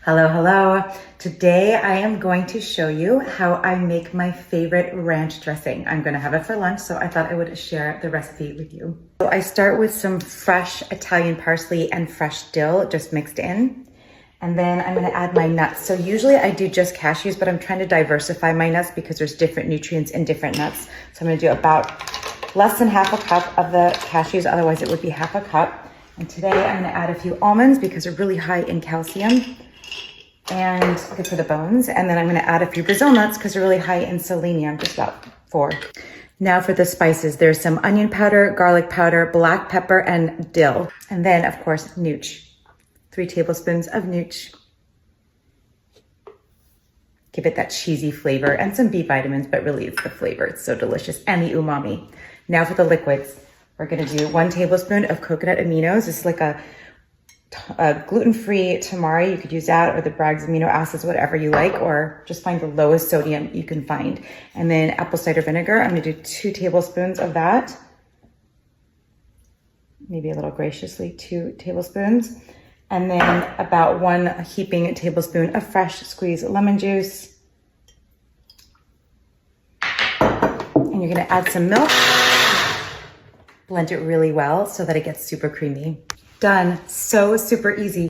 Hello, hello. Today I am going to show you how I make my favorite ranch dressing. I'm going to have it for lunch, so I thought I would share the recipe with you. So I start with some fresh Italian parsley and fresh dill just mixed in. And then I'm going to add my nuts. So usually I do just cashews, but I'm trying to diversify my nuts because there's different nutrients in different nuts. So I'm going to do about less than half a cup of the cashews. Otherwise it would be half a cup. And today I'm going to add a few almonds because they're really high in calcium and good for the bones. And then I'm going to add a few Brazil nuts because they're really high in selenium, just about 4. Now for the spices, there's some onion powder, garlic powder, black pepper, and dill. And then of course, nooch. 3 tablespoons of nooch. Give it that cheesy flavor and some B vitamins, but really it's the flavor. It's so delicious, and the umami. Now for the liquids, we're gonna do 1 tablespoon of coconut aminos. This is like a gluten-free tamari. You could use that or the Bragg's amino acids, whatever you like, or just find the lowest sodium you can find. And then apple cider vinegar, I'm gonna do 2 tablespoons of that. Maybe a little graciously, 2 tablespoons. And then about 1 heaping tablespoon of fresh squeezed lemon juice. And you're gonna add some milk. Blend it really well so that it gets super creamy. Done. So super easy.